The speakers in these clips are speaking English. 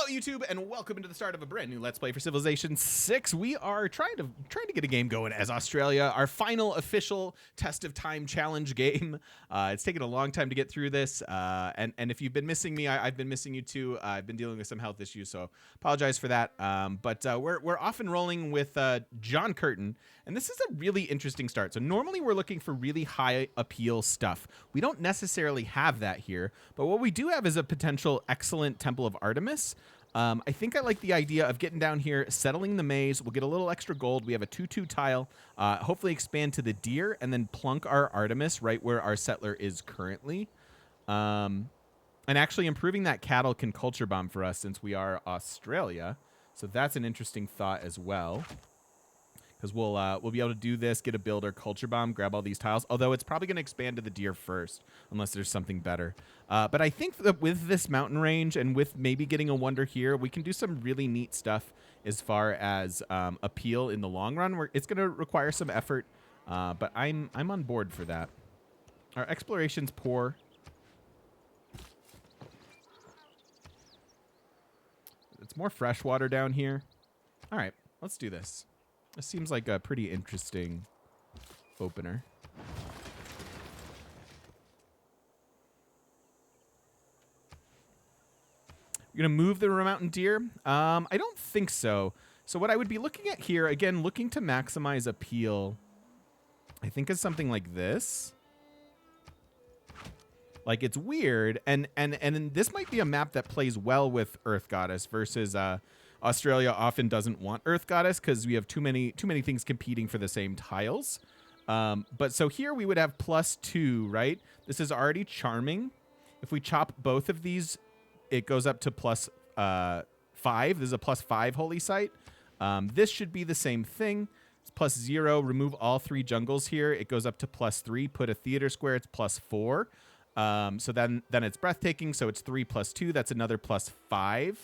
Hello, YouTube, and welcome into the start of a brand new Let's Play for Civilization 6. We are trying to get a game going as Australia, our final official Test of Time challenge game. It's taken a long time to get through this, and if you've been missing me, I've been missing you too. I've been dealing with some health issues, so apologize for that. But we're off and rolling with John Curtin, and this is a really interesting start. So normally we're looking for really high appeal stuff. We don't necessarily have that here, but what we do have is a potential excellent Temple of Artemis. I think I like the idea of getting down here, settling the maze. We'll get a little extra gold. We have a 2-2 tile. Hopefully expand to the deer and then plunk our Artemis right where our settler is currently. And actually improving that cattle can culture bomb for us since we are Australia. So that's an interesting thought as well. Because we'll be able to do this, get a builder, culture bomb, grab all these tiles. Although it's probably going to expand to the deer first, unless there's something better. But I think that with this mountain range and with maybe getting a wonder here, we can do some really neat stuff as far as appeal in the long run. It's going to require some effort, but I'm on board for that. Our exploration's poor. It's more freshwater down here. All right, let's do this. This seems like a pretty interesting opener. You're going to move the mountain deer? I don't think so. So what I would be looking at here, again, looking to maximize appeal, I think is something like this. Like, it's weird, and this might be a map that plays well with Earth Goddess versus Australia often doesn't want Earth Goddess because we have too many things competing for the same tiles. But so here we would have +2, right? This is already charming. If we chop both of these, it goes up to +5. This is a +5 holy site. This should be the same thing. It's +0. Remove all 3 jungles here. It goes up to +3. Put a theater square. It's +4. So then it's breathtaking. So it's 3 + 2. That's another +5.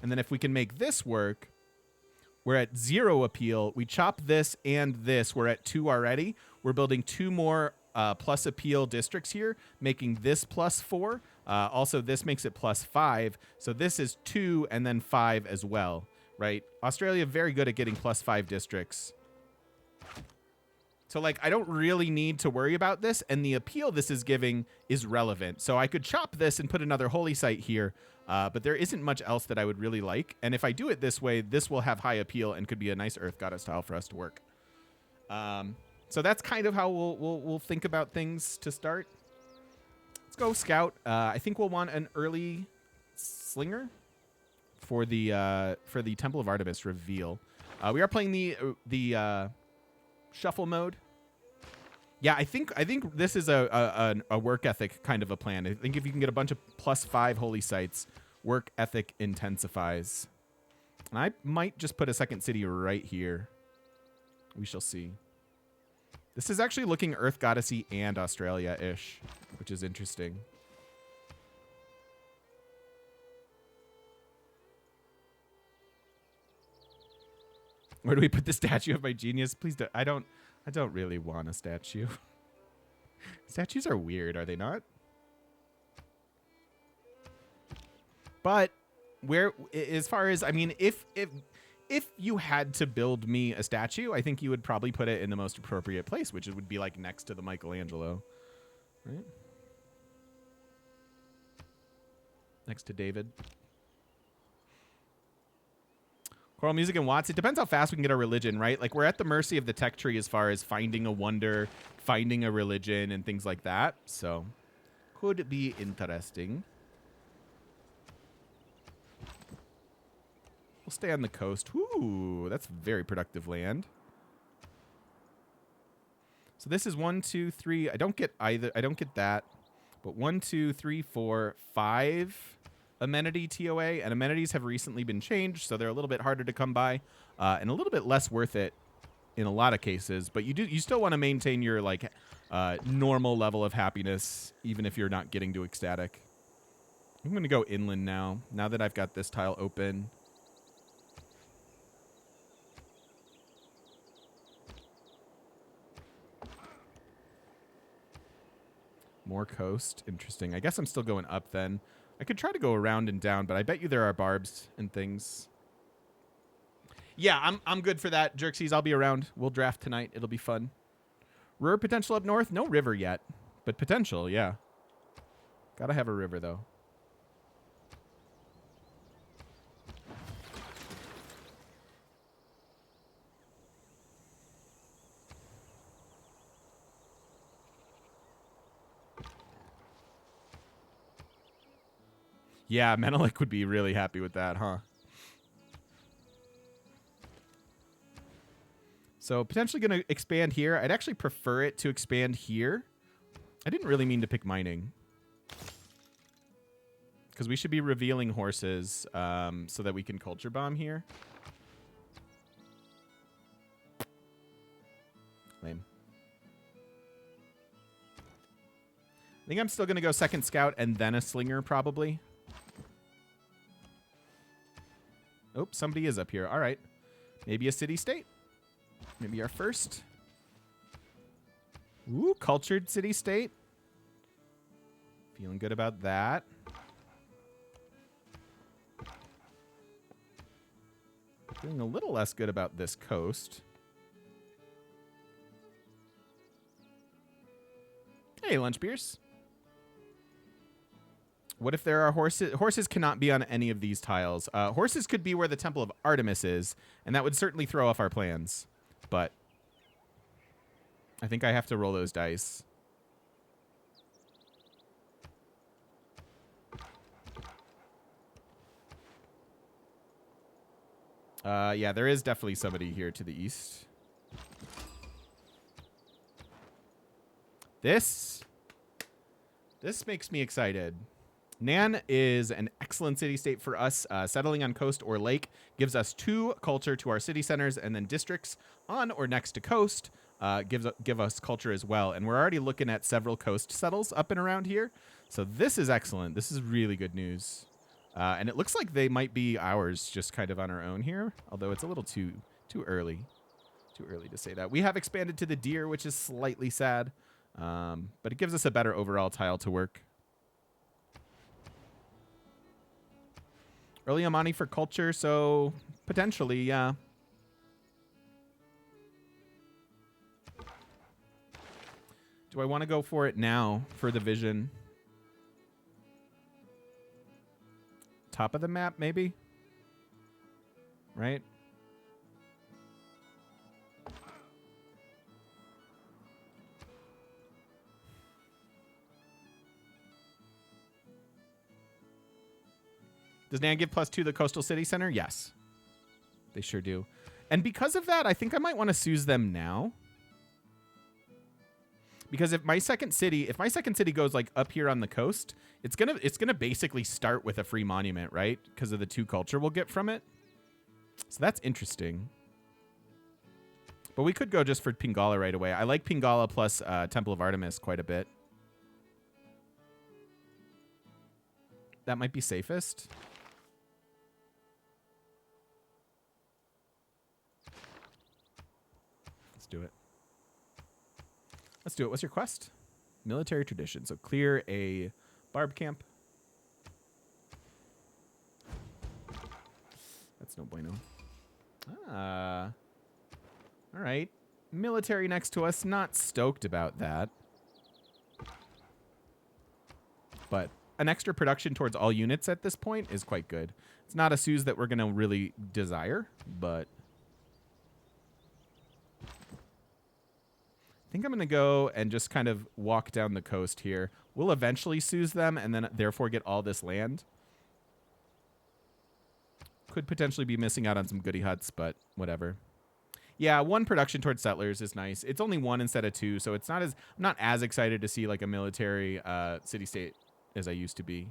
And then if we can make this work, we're at 0 appeal. We chop this and this. We're at 2 already. We're building 2 more plus appeal districts here, making this +4. Also, this makes it +5. So this is 2 and then 5 as well, right? Australia very good at getting +5 districts. So, like, I don't really need to worry about this, and the appeal this is giving is relevant. So I could chop this and put another holy site here, but there isn't much else that I would really like. And if I do it this way, this will have high appeal and could be a nice Earth Goddess tile for us to work. So that's kind of how we'll think about things to start. Let's go scout. I think we'll want an early slinger for the Temple of Artemis reveal. We are playing the shuffle mode. Yeah, I think this is a work ethic kind of a plan. I think if you can get a bunch of +5 holy sites, work ethic intensifies. And I might just put a second city right here. We shall see. This is actually looking Earth Goddessy and Australia-ish, which is interesting. Where do we put the statue of my genius? Please don't. I don't really want a statue. Statues are weird, are they not? But as far as, I mean, if you had to build me a statue, I think you would probably put it in the most appropriate place, which would be like next to the Michelangelo, right? Next to David. Choral music and watts. It depends how fast we can get our religion, right? Like, we're at the mercy of the tech tree as far as finding a wonder, finding a religion, and things like that. So, could be interesting. We'll stay on the coast. Ooh, that's very productive land. So this is 1, 2, 3. I don't get either. I don't get that. But 1, 2, 3, 4, 5. Amenity TOA, and amenities have recently been changed, so they're a little bit harder to come by, and a little bit less worth it in a lot of cases. But you still want to maintain your like normal level of happiness, even if you're not getting to ecstatic. I'm going to go inland now that I've got this tile open. More coast. Interesting. I guess I'm still going up then. I could try to go around and down, but I bet you there are barbs and things. Yeah, I'm good for that, Jerksies. I'll be around. We'll draft tonight. It'll be fun. River potential up north? No river yet, but potential, yeah. Gotta have a river, though. Yeah, Menelik would be really happy with that, huh? So potentially going to expand here. I'd actually prefer it to expand here. I didn't really mean to pick mining. Because we should be revealing horses so that we can culture bomb here. Lame. I think I'm still going to go second scout and then a slinger probably. Oh, somebody is up here. All right. Maybe a city-state. Maybe our first. Ooh, cultured city-state. Feeling good about that. Feeling a little less good about this coast. Hey, lunch beers. What if there are horses? Horses cannot be on any of these tiles. Horses could be where the Temple of Artemis is, and that would certainly throw off our plans. But I think I have to roll those dice. Yeah, there is definitely somebody here to the east. This makes me excited. Nan is an excellent city-state for us. Settling on coast or lake gives us 2 culture to our city centers, and then districts on or next to coast give us culture as well. And we're already looking at several coast settles up and around here. So this is excellent. This is really good news. And it looks like they might be ours just kind of on our own here, although it's a little too early. Too early to say that. We have expanded to the deer, which is slightly sad, but it gives us a better overall tile to work. Early Amani for culture, so potentially, yeah. Do I want to go for it now for the vision? Top of the map, maybe? Right? Does Nan give +2 to the Coastal City Center? Yes. They sure do. And because of that, I think I might want to Suze them now. Because if my second city goes like up here on the coast, it's gonna basically start with a free monument, right? Because of the 2 culture we'll get from it. So that's interesting. But we could go just for Pingala right away. I like Pingala plus Temple of Artemis quite a bit. That might be safest. Let's do it. Let's do it. What's your quest? Military tradition. So clear a barb camp. That's no bueno. All right. Military next to us. Not stoked about that. But an extra production towards all units at this point is quite good. It's not a Suze that we're going to really desire, but I think I'm going to go and just kind of walk down the coast here. We'll eventually Suze them and then therefore get all this land. Could potentially be missing out on some goodie huts, but whatever. Yeah, 1 production towards settlers is nice. It's only 1 instead of 2, so it's not as I'm not as excited to see like a military city-state as I used to be.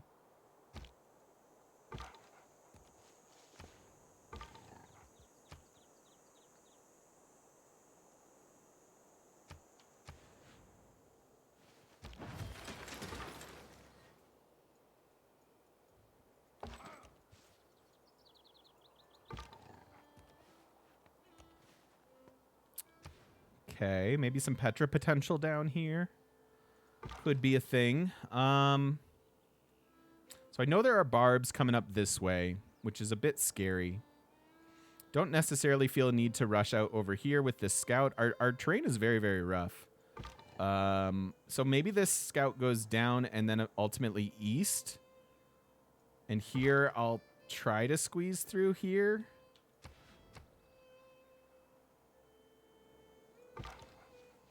Okay, maybe some Petra potential down here. Could be a thing. So I know there are barbs coming up this way, which is a bit scary. Don't necessarily feel a need to rush out over here with this scout. Our terrain is very, very rough. So maybe this scout goes down and then ultimately east. And here I'll try to squeeze through here.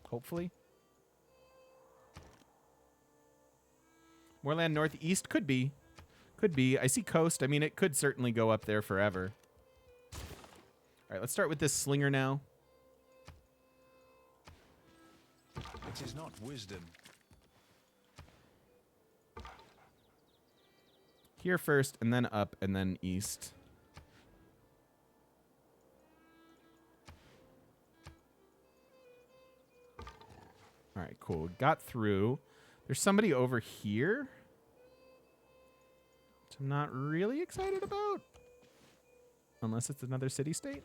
Hopefully. Moorland northeast could be. Could be. I see coast. I mean, it could certainly go up there forever. All right, let's start with this slinger now. It is not wisdom. Here first, and then up, and then east. All right, cool. Got through. There's somebody over here, which I'm not really excited about. Unless it's another city-state.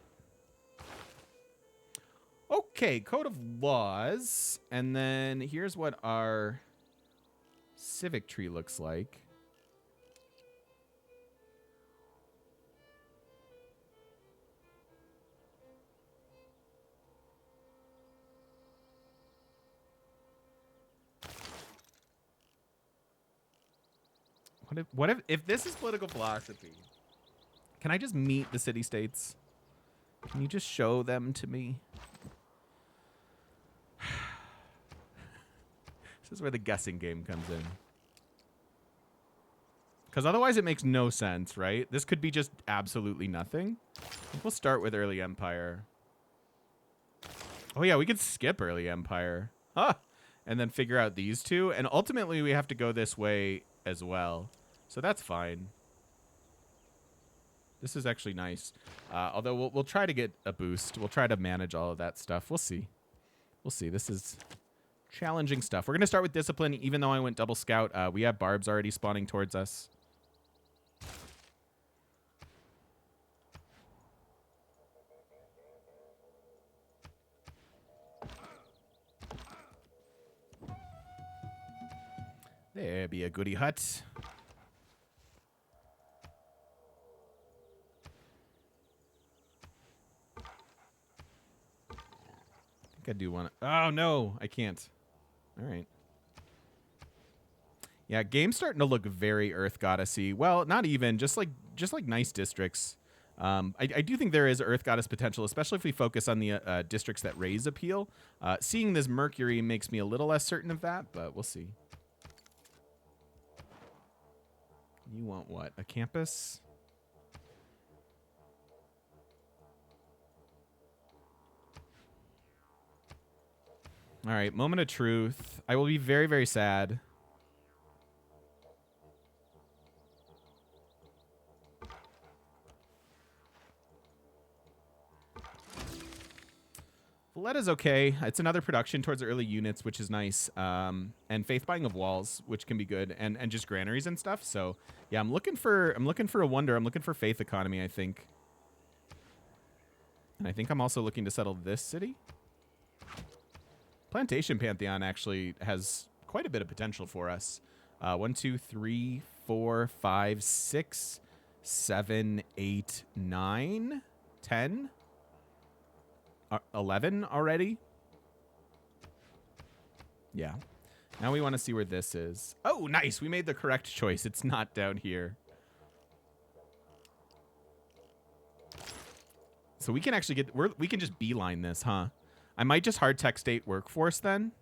Okay, code of laws. And then here's what our civic tree looks like. What if this is political philosophy? Can I just meet the city-states? Can you just show them to me? This is where the guessing game comes in. Because otherwise it makes no sense, right? This could be just absolutely nothing. I think we'll start with early empire. Oh yeah, we could skip early empire. Huh. And then figure out these two. And ultimately we have to go this way as well. So that's fine. This is actually nice. Although we'll try to get a boost. We'll try to manage all of that stuff. We'll see. We'll see. This is challenging stuff. We're going to start with discipline, even though I went double scout. We have barbs already spawning towards us. There be a goody hut. I think I do want to. Oh, no, I can't. All right. Yeah, game's starting to look very Earth Goddessy. Well, not even, just like nice districts. I do think there is Earth Goddess potential, especially if we focus on the districts that raise appeal. Seeing this Mercury makes me a little less certain of that, but we'll see. You want what? A campus? All right, moment of truth. I will be very, very sad. Valletta's okay. It's another production towards the early units, which is nice. And faith buying of walls, which can be good, and just granaries and stuff. So yeah, I'm looking for a wonder. I'm looking for faith economy, I think. And I think I'm also looking to settle this city. Plantation Pantheon actually has quite a bit of potential for us. 1, 2, 3, 4, 5, 6, 7, 8, 9, 10. 11 already? Yeah. Now we want to see where this is. Oh, nice. We made the correct choice. It's not down here. So we can actually get... we can just beeline this, huh? I might just hard tech state workforce then.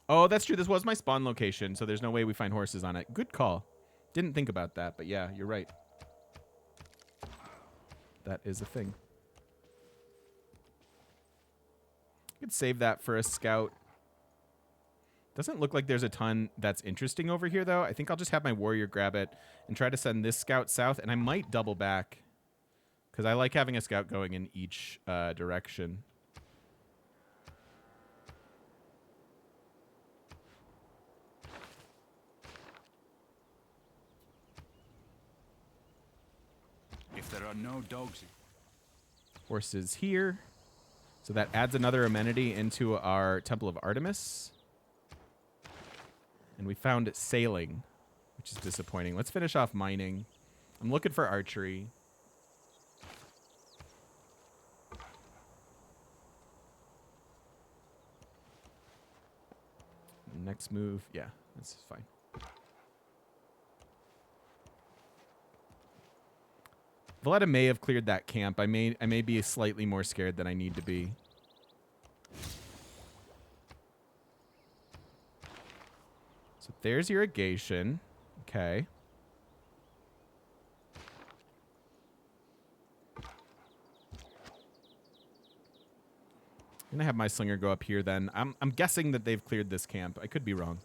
Oh, that's true. This was my spawn location, so there's no way we find horses on it. Good call. Didn't think about that, but yeah, you're right. That is a thing. Could save that for a scout. Doesn't look like there's a ton that's interesting over here, though. I think I'll just have my warrior grab it and try to send this scout south, and I might double back because I like having a scout going in each direction. no dogs. Horses here. So that adds another amenity into our Temple of Artemis. And we found sailing, which is disappointing. Let's finish off mining. I'm looking for archery. Next move. Yeah, this is fine. Valletta may have cleared that camp. I may be slightly more scared than I need to be. So there's irrigation. Okay. I'm gonna have my slinger go up here then. I'm guessing that they've cleared this camp. I could be wrong.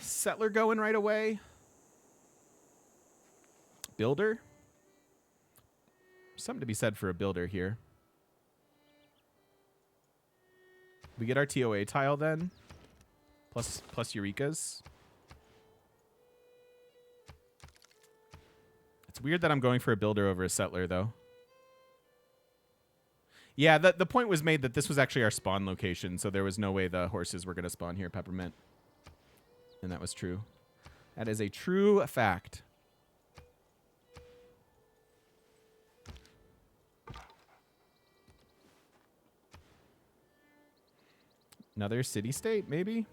Settler going right away. Builder. Something to be said for a builder here. We get our TOA tile then. Plus Eureka's. It's weird that I'm going for a builder over a settler though. Yeah, the point was made that this was actually our spawn location, so there was no way the horses were going to spawn here, Peppermint. And that was true. That is a true fact. Another city-state, maybe?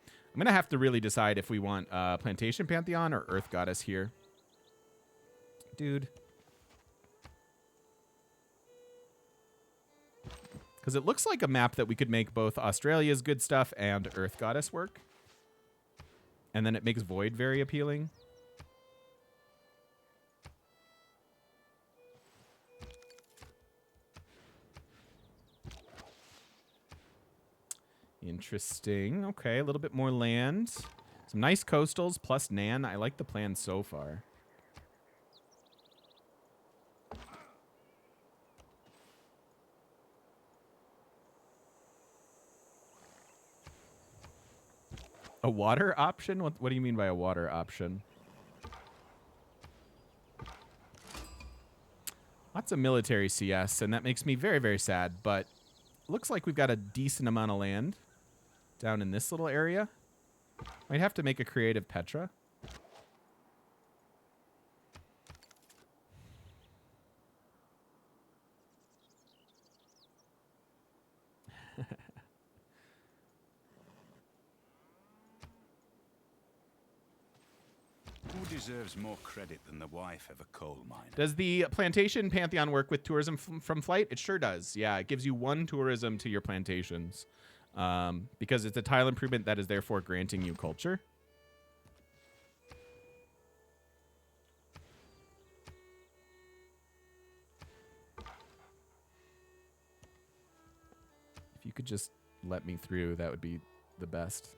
I'm going to have to really decide if we want Plantation Pantheon or Earth Goddess here. Dude. Because it looks like a map that we could make both Australia's good stuff and Earth Goddess work. And then it makes Void very appealing. Interesting. Okay, a little bit more land. Some nice coastals plus Nan. I like the plan so far. A water option? What do you mean by a water option? Lots of military CS, and that makes me very, very sad, but looks like we've got a decent amount of land down in this little area. Might have to make a creative Petra. Who deserves more credit than the wife of a coal miner? Does the Plantation Pantheon work with tourism from flight? It sure does. Yeah, it gives you 1 tourism to your plantations. Because it's a tile improvement that is therefore granting you culture. If you could just let me through, that would be the best.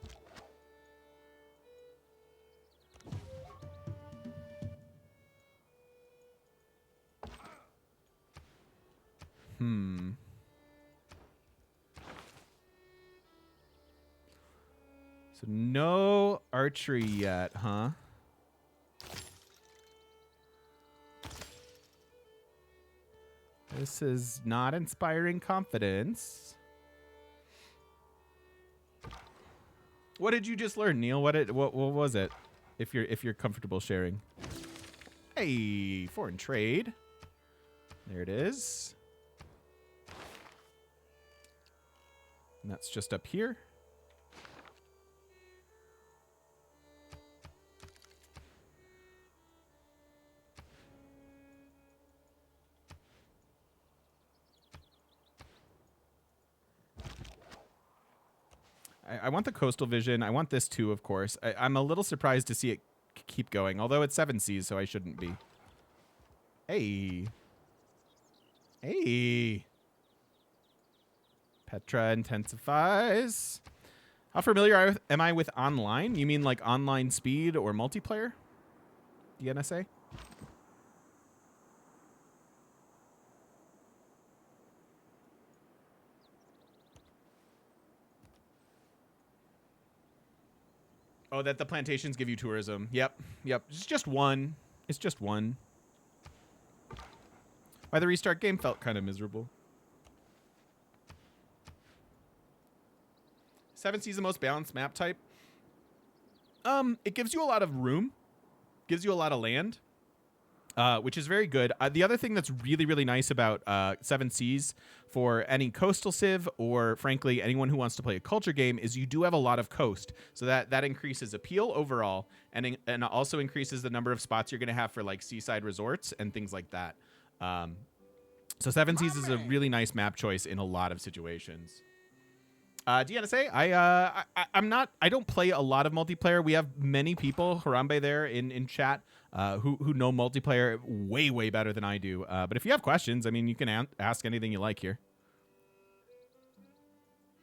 So no archery yet, huh? This is not inspiring confidence. What did you just learn, Neil? What was it? If you're comfortable sharing. Hey, foreign trade. There it is. And that's just up here. I want the coastal vision. I want this too, of course. I'm a little surprised to see it keep going, although it's 7 seas, so I shouldn't be. Hey. Hey. Petra intensifies. How familiar am I with online? You mean like online speed or multiplayer? DNSA? Oh, that the plantations give you tourism. Yep. It's just one. It's just one. Why the restart game felt kind of miserable. 7 sees the most balanced map type. It gives you a lot of room. Gives you a lot of land. Which is very good. The other thing that's really, really nice about 7 Seas for any coastal civ or, frankly, anyone who wants to play a culture game is you do have a lot of coast. So that increases appeal overall and also increases the number of spots you're going to have for, like, seaside resorts and things like that. So 7 Seas is a really nice map choice in a lot of situations. DNSA, I don't play a lot of multiplayer. We have many people, Harambe there in chat, who know multiplayer way, way better than I do. But if you have questions, I mean, you can ask anything you like here.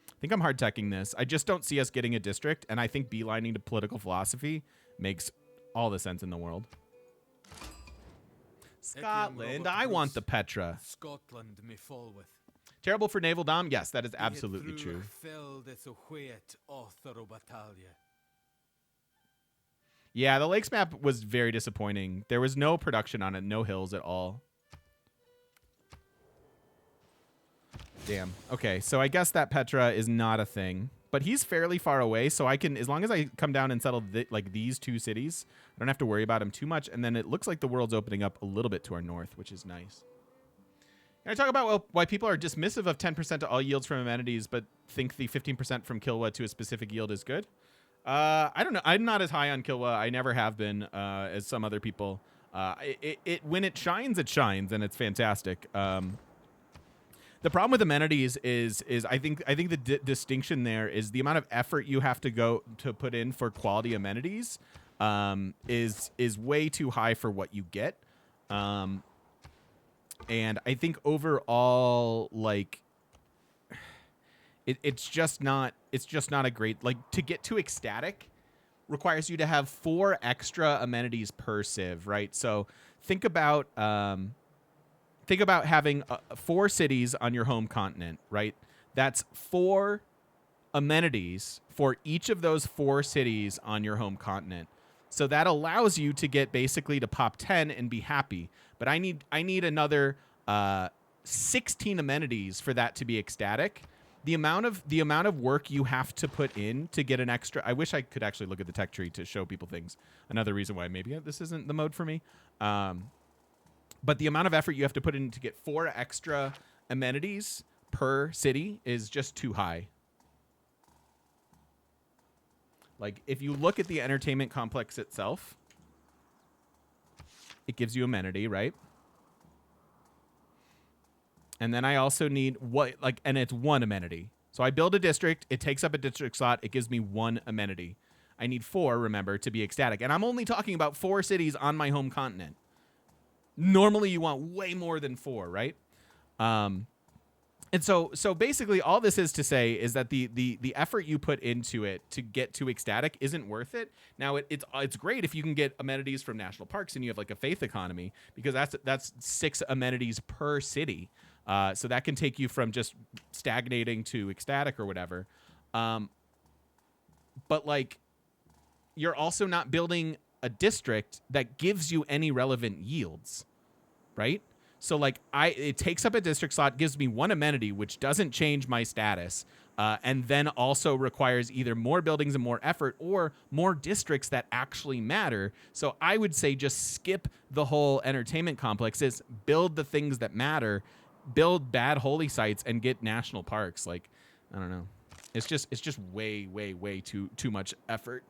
I think I'm hard teching this. I just don't see us getting a district, and I think beelining to political philosophy makes all the sense in the world. Scotland, I want the Petra. Scotland may fall with. Terrible for naval dom? Yes, that is absolutely true. Yeah, the lakes map was very disappointing. There was no production on it, no hills at all. Damn. Okay, so I guess that Petra is not a thing. But he's fairly far away, so I can, as long as I come down and settle like these 2 cities, I don't have to worry about him too much. And then it looks like the world's opening up a little bit to our north, which is nice. Can I talk about why people are dismissive of 10% to all yields from amenities, but think the 15% from Kilwa to a specific yield is good? I don't know. I'm not as high on Kilwa. I never have been, as some other people. When it shines, and it's fantastic. The problem with amenities is I think the distinction there is the amount of effort you have to put in for quality amenities is way too high for what you get. And I think overall, like, it's just not a great, like, to get to ecstatic requires you to have 4 extra amenities per civ, right? So think about having 4 cities on your home continent, right? That's 4 amenities for each of those 4 cities on your home continent. So that allows you to get basically to pop 10 and be happy. But I need another 16 amenities for that to be ecstatic. The amount of work you have to put in to get an extra. I wish I could actually look at the tech tree to show people things. Another reason why maybe this isn't the mode for me. But the amount of effort you have to put in to get 4 extra amenities per city is just too high. Like, if you look at the entertainment complex itself, it gives you amenity, right? And then I also need and it's 1 amenity. So I build a district, it takes up a district slot, it gives me 1 amenity. I need 4, remember, to be ecstatic. And I'm only talking about 4 cities on my home continent. Normally you want way more than 4, right? And so basically all this is to say is that the effort you put into it to get to ecstatic isn't worth it. Now it's great if you can get amenities from national parks and you have like a faith economy, because that's 6 amenities per city. So that can take you from just stagnating to ecstatic or whatever. But like, you're also not building a district that gives you any relevant yields, right? So like, it takes up a district slot, gives me 1 amenity, which doesn't change my status, and then also requires either more buildings and more effort or more districts that actually matter. So I would say just skip the whole entertainment complexes, build the things that matter, build bad holy sites, and get national parks. Like, I don't know. It's just way, way, way too much effort.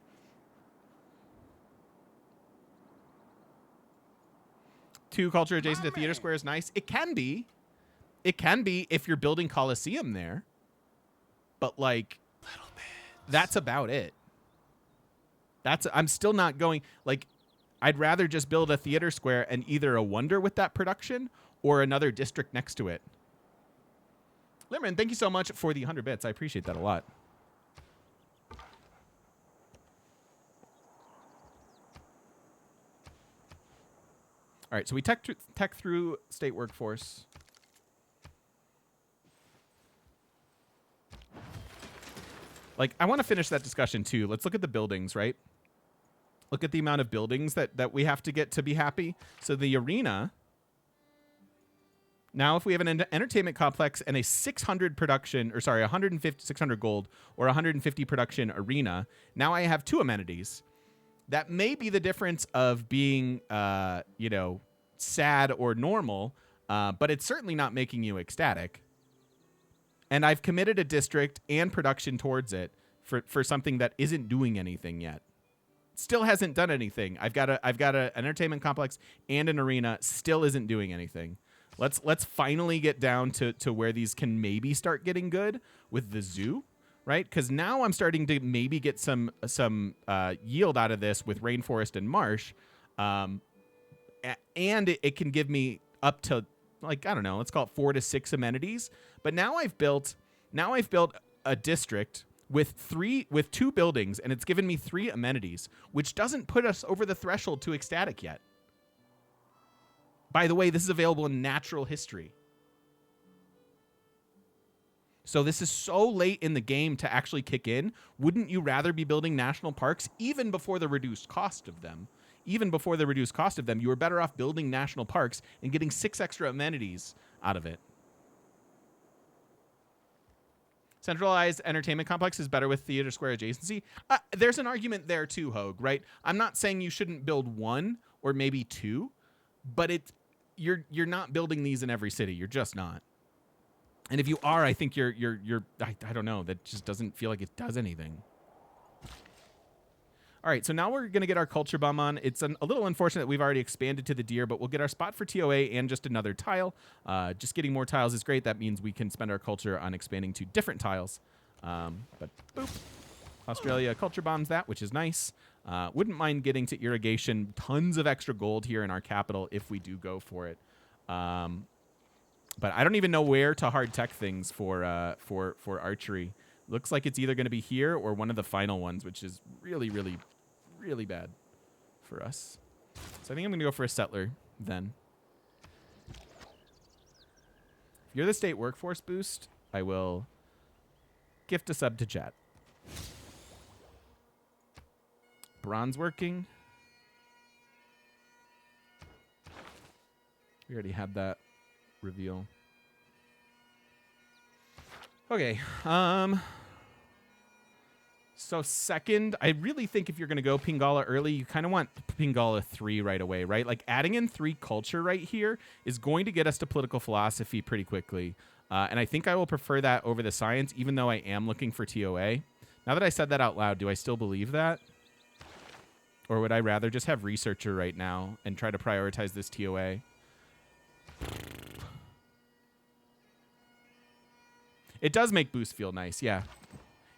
Two culture adjacent to theater square is nice. It can be if you're building Coliseum there, but like, that's about it. I'm still not going, like, I'd rather just build a theater square and either a wonder with that production or another district next to it. Limerick, thank you so much for the 100 bits. I appreciate that a lot. All right, so we tech through state workforce. Like, I want to finish that discussion too. Let's look at the buildings, right? Look at the amount of buildings that we have to get to be happy. So the arena, now if we have an entertainment complex and a 600 production, or sorry, 150, 600 gold or 150 production arena, now I have 2 amenities. That may be the difference of being, you know, sad or normal, but it's certainly not making you ecstatic. And I've committed a district and production towards it for something that isn't doing anything yet. Still hasn't done anything. I've got an entertainment complex and an arena, still isn't doing anything. Let's finally get down to where these can maybe start getting good with the zoo, right? Because now I'm starting to maybe get some yield out of this with rainforest and marsh, and it can give me up to, like, I don't know, let's call it 4 to 6 amenities. But now I've built a district with 2 buildings, and it's given me 3 amenities, which doesn't put us over the threshold to ecstatic yet. By the way, this is available in natural history. So this is so late in the game to actually kick in. Wouldn't you rather be building national parks even before the reduced cost of them? Even before the reduced cost of them, you were better off building national parks and getting 6 extra amenities out of it. Centralized entertainment complex is better with theater square adjacency. There's an argument there too, Hogue, right? I'm not saying you shouldn't build 1 or maybe 2, but you're not building these in every city. You're just not. And if you are, I think you're I don't know, that just doesn't feel like it does anything. All right, so now we're going to get our culture bomb on. It's a little unfortunate that we've already expanded to the deer, but we'll get our spot for TOA and just another tile. Just getting more tiles is great. That means we can spend our culture on expanding to different tiles. But boop. Australia culture bombs that, which is nice. Wouldn't mind getting to irrigation. Tons of extra gold here in our capital if we do go for it. But I don't even know where to hard tech things for archery. Looks like it's either going to be here or one of the final ones, which is really, really, really bad for us. So I think I'm going to go for a settler then. If you're the state workforce boost, I will gift a sub to chat. Bronze working. We already had that reveal. Okay. So second, I really think if you're going to go Pingala early, you kind of want Pingala 3 right away, right? Like adding in 3 culture right here is going to get us to political philosophy pretty quickly. And I think I will prefer that over the science, even though I am looking for TOA. Now that I said that out loud, do I still believe that? Or would I rather just have researcher right now and try to prioritize this TOA? It does make boost feel nice, yeah.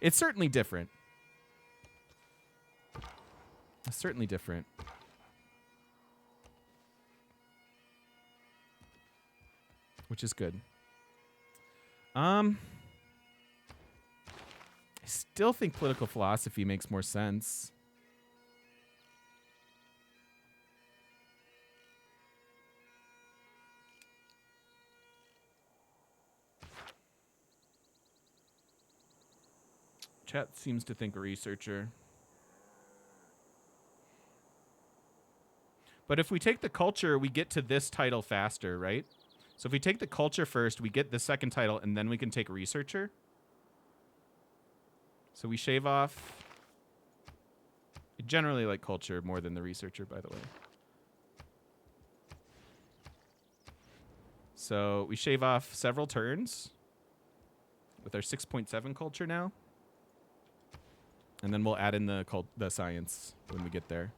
It's certainly different. It's certainly different. Which is good. I still think political philosophy makes more sense. Chat seems to think a researcher. But if we take the culture, we get to this title faster, right? So if we take the culture first, we get the second title, and then we can take researcher. So we shave off. I generally like culture more than the researcher, by the way. So we shave off several turns with our 6.7 culture now. And then we'll add in the science when we get there.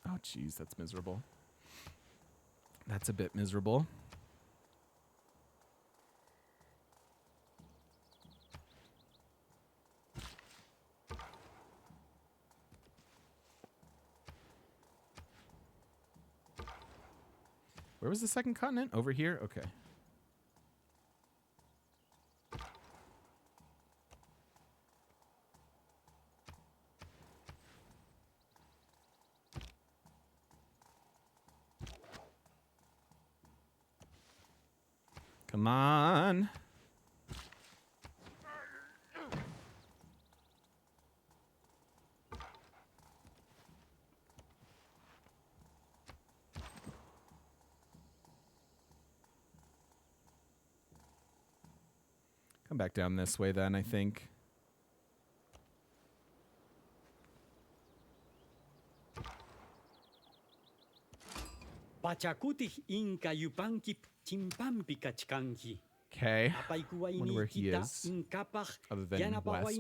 Oh, geez, that's miserable. That's a bit miserable. Where was the second continent? Over here? Okay. Come on. Come back down this way then, I think. Okay. Wonder where he is. Other than west.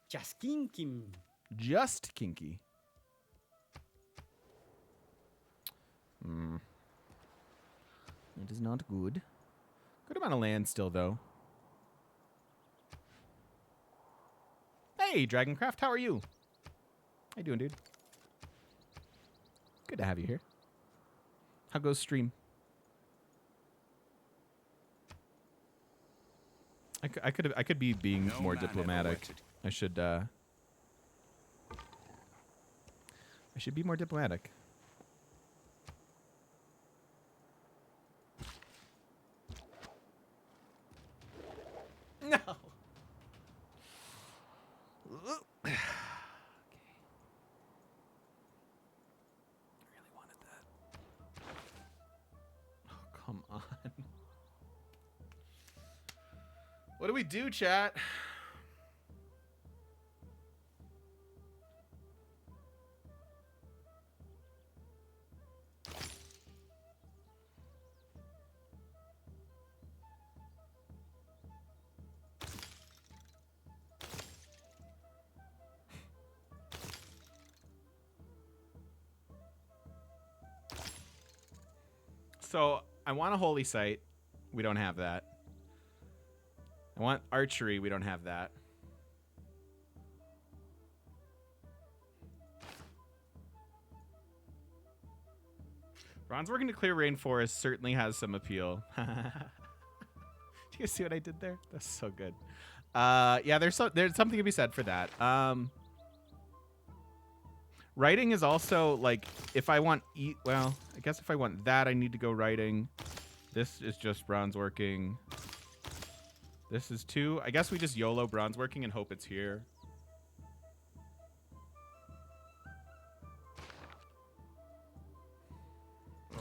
Just kinky. It is not good. Good amount of land still, though. Hey, Dragoncraft, how are you? How you doing, dude? Good to have you here. How goes stream? I could be being more diplomatic. I should be more diplomatic. No. Okay. Really wanted that. Oh, come on. What do we do, chat? So I want a holy site. We don't have that. I want archery. We don't have that. Ron's working to clear rainforest certainly has some appeal. Do you see what I did there? That's so good. Yeah, there's something to be said for that. Writing is also like, if I want well, I guess if I want that, I need to go writing. This is just bronze working. This is 2. I guess we just YOLO bronze working and hope it's here.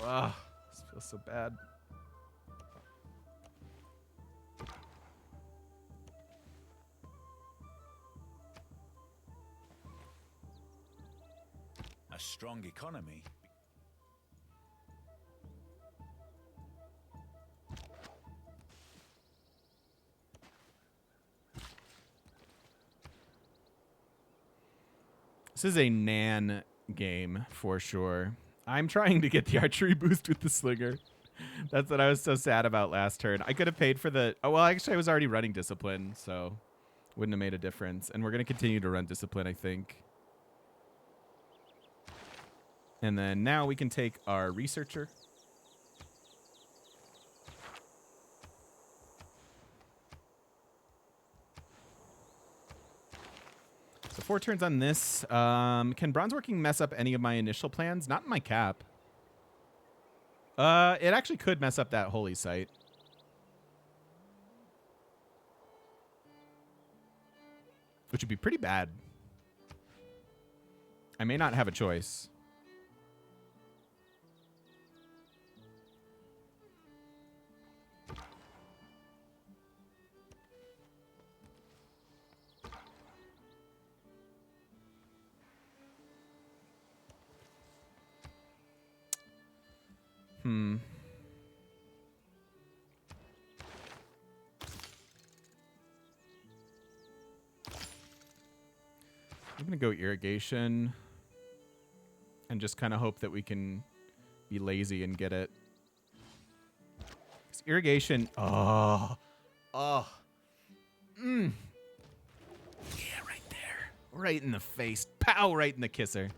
Ugh, this feels so bad. A strong economy. This is a Nan game for sure. I'm trying to get the archery boost with the slinger. That's what I was so sad about last turn. I could have paid for the... Oh, well, actually, I was already running discipline, so wouldn't have made a difference. And we're going to continue to run discipline, I think. And then now we can take our researcher. So 4 turns on this. Can bronze working mess up any of my initial plans? Not in my cap. It actually could mess up that holy site. Which would be pretty bad. I may not have a choice. I'm going to go irrigation and just kind of hope that we can be lazy and get it. 'Cause irrigation, yeah, right there. Right in the face. Pow, right in the kisser.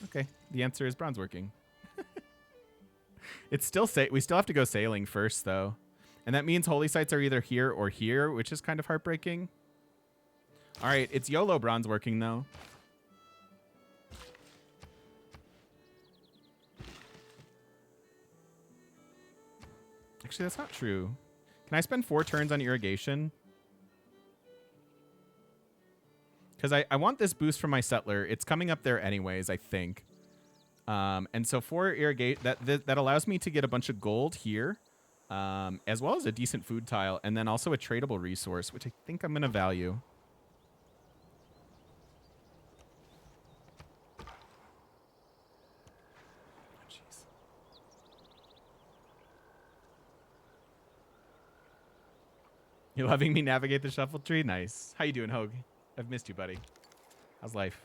Okay, the answer is bronze working. It's still we still have to go sailing first, though. And that means holy sites are either here or here, which is kind of heartbreaking. All right, it's YOLO bronze working, though. Actually, that's not true. Can I spend 4 turns on irrigation? Because I want this boost from my settler. It's coming up there anyways, I think. And so for irrigate, that allows me to get a bunch of gold here, as well as a decent food tile, and then also a tradable resource, which I think I'm going to value. Jeez. You loving me navigate the shuffle tree? Nice. How you doing, Hogue? I've missed you, buddy. How's life?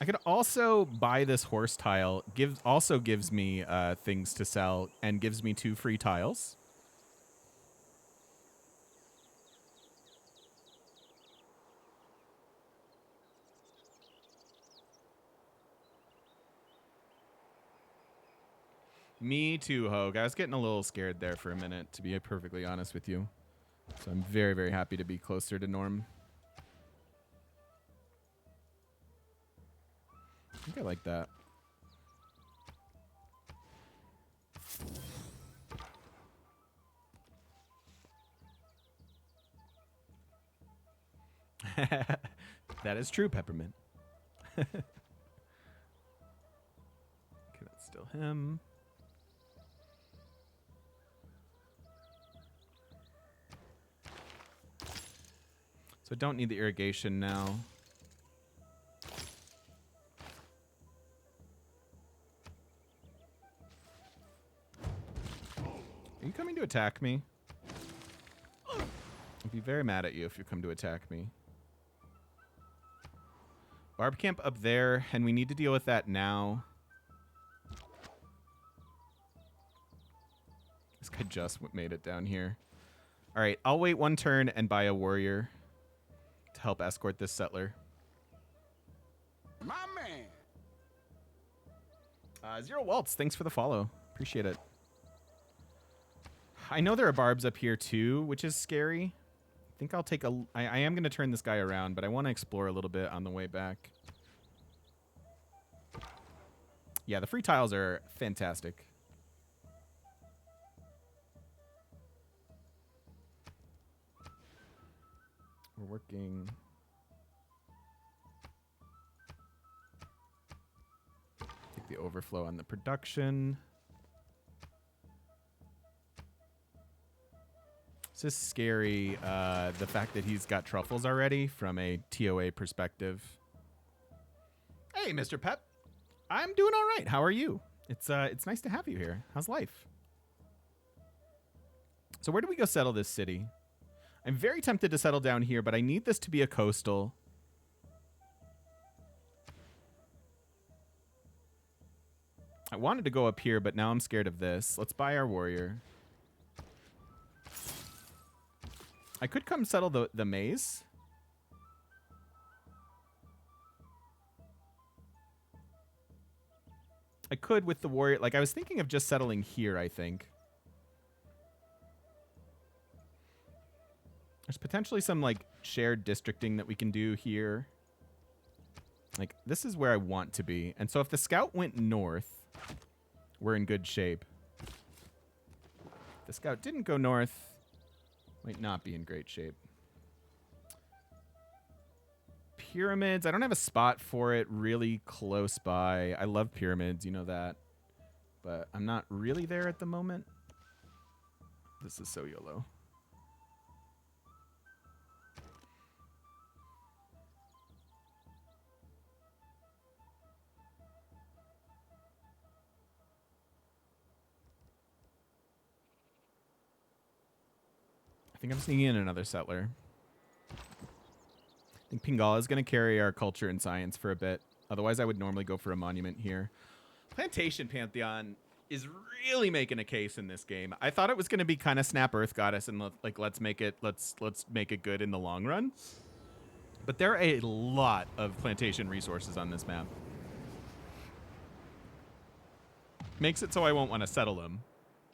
I could also buy this horse tile. Also gives me things to sell and gives me 2 free tiles. Me too, Hogue. I was getting a little scared there for a minute, to be perfectly honest with you. So I'm very, very happy to be closer to Norm. I think I like that. That is true, Peppermint. Okay, that's still him. So I don't need the irrigation now. Are you coming to attack me? I'd be very mad at you if you come to attack me. Barb camp up there, and we need to deal with that now. This guy just made it down here. All right, I'll wait 1 turn and buy a warrior to help escort this settler. My man. Zero Waltz, thanks for the follow. Appreciate it. I know there are barbs up here too, which is scary. I think I'll take a... I am going to turn this guy around, but I want to explore a little bit on the way back. Yeah, the free tiles are fantastic. We're working... Take the overflow on the production. It's just scary, the fact that he's got truffles already from a TOA perspective. Hey, Mr. Pep. I'm doing all right. How are you? It's nice to have you here. How's life? So where do we go settle this city? I'm very tempted to settle down here, but I need this to be a coastal. I wanted to go up here, but now I'm scared of this. Let's buy our warrior. I could come settle the maze. I could with the warrior. Like, I was thinking of just settling here, I think. There's potentially some, like, shared districting that we can do here. Like, this is where I want to be. And so if the scout went north, we're in good shape. If the scout didn't go north, might not be in great shape. Pyramids. I don't have a spot for it really close by. I love pyramids, you know that. But I'm not really there at the moment. This is so YOLO. I think I'm sneaking in another settler. I think Pingala is going to carry our culture and science for a bit. Otherwise, I would normally go for a monument here. Plantation Pantheon is really making a case in this game. I thought it was going to be kind of Snap Earth Goddess and like let's make it good in the long run. But there are a lot of plantation resources on this map. Makes it so I won't want to settle them.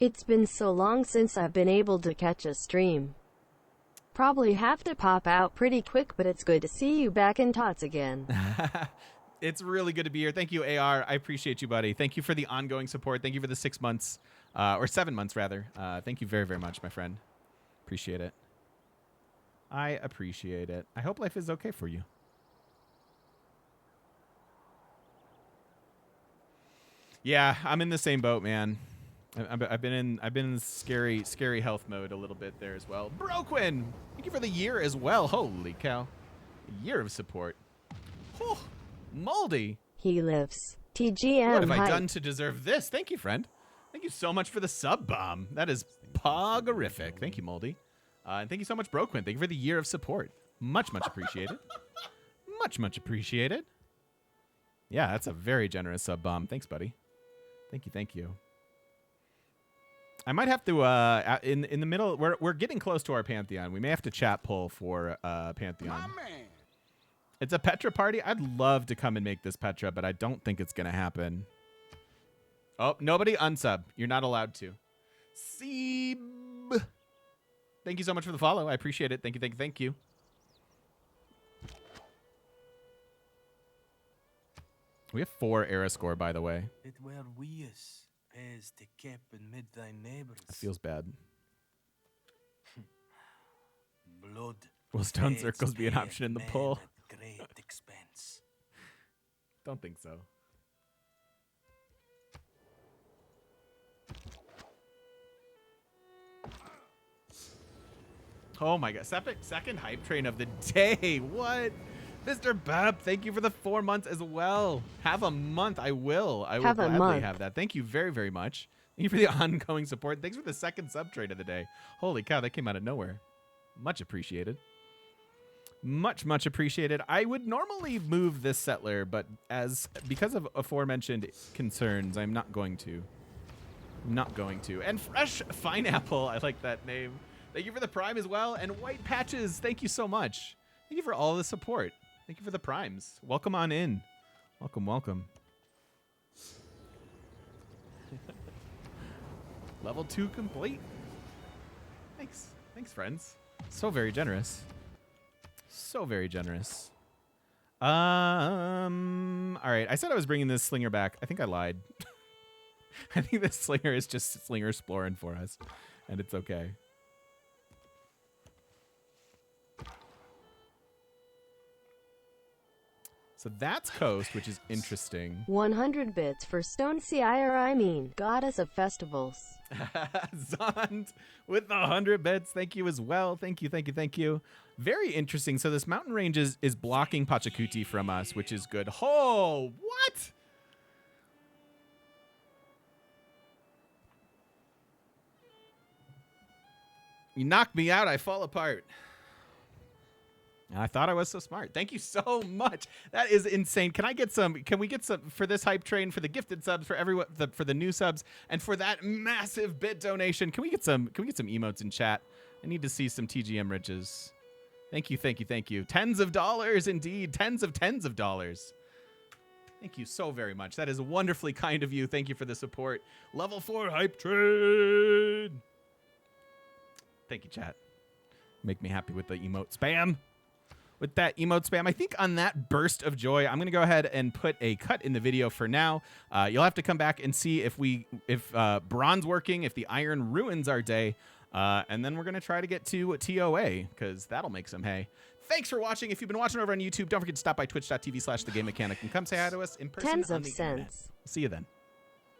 It's been so long since I've been able to catch a stream. Probably have to pop out pretty quick, but it's good to see you back in tots again. It's really good to be here. Thank you, AR. I appreciate you, buddy. Thank you for the ongoing support. Thank you for the 6 months, or 7 months, rather. Thank you very, very much, my friend. Appreciate it. I appreciate it. I hope life is okay for you. Yeah, I'm in the same boat, man. I've been in scary health mode a little bit there as well. Broquin, thank you for the year as well. Holy cow, a year of support. Oh, Moldy. He lives. TGM. What have I done to deserve this? Thank you, friend. Thank you so much for the sub bomb. That is poggerific. Thank you, Moldy. And thank you so much, Broquin. Thank you for the year of support. Much appreciated. Much appreciated. Yeah, that's a very generous sub bomb. Thanks, buddy. Thank you. I might have to in the middle. We're getting close to our Pantheon. We may have to chat poll for Pantheon. My man. It's a Petra party. I'd love to come and make this Petra, but I don't think it's gonna happen. Oh, nobody unsub. You're not allowed to. Seeb. Thank you so much for the follow. I appreciate it. Thank you. We have 4 era score, by the way. It were wees, pays to keep and mid thy neighbors. That feels bad. Blood. Will stone fades circles be an pay option in the men poll? at great expense. Don't think so. Oh my god. Second hype train of the day. What? Mr. Bab, thank you for the 4 months as well. Have a month. I will gladly have that. Thank you very, very much. Thank you for the ongoing support. Thanks for the second sub train of the day. Holy cow, that came out of nowhere. Much appreciated. Much appreciated. I would normally move this settler, but because of aforementioned concerns, I'm not going to. And Fresh Pineapple, I like that name. Thank you for the Prime as well. And White Patches, thank you so much. Thank you for all the support. Thank you for the primes. Welcome on in. Welcome. Level 2 complete. Thanks, friends. So very generous. All right. I said I was bringing this slinger back. I think I lied. I think this slinger is just slinger exploring for us, and it's okay. So that's Coast, which is interesting. 100 bits for Stone Goddess of Festivals. Zond with the 100 bits. Thank you as well. Thank you. Very interesting. So this mountain range is blocking Pachacuti from us, which is good. Oh, what? You knocked me out. I fall apart. I thought I was so smart. Thank you so much. That is insane. Can we get some for this hype train, for the gifted subs, for everyone, for the new subs, and for that massive bit donation? Can we get some emotes in chat? I need to see some TGM riches. Thank you. Tens of dollars indeed. Tens of dollars. Thank you so very much. That is wonderfully kind of you. Thank you for the support. Level 4 hype train. Thank you, chat. Make me happy with the emote spam. With that emote spam, I think on that burst of joy, I'm going to go ahead and put a cut in the video for now. You'll have to come back and see if bronze working, if the iron ruins our day, and then we're going to try to get to TOA, because that'll make some hay. Thanks for watching. If you've been watching over on YouTube, don't forget to stop by twitch.tv/thegamemechanic and come say hi to us in person. Tens on of the cents. internet. See you then.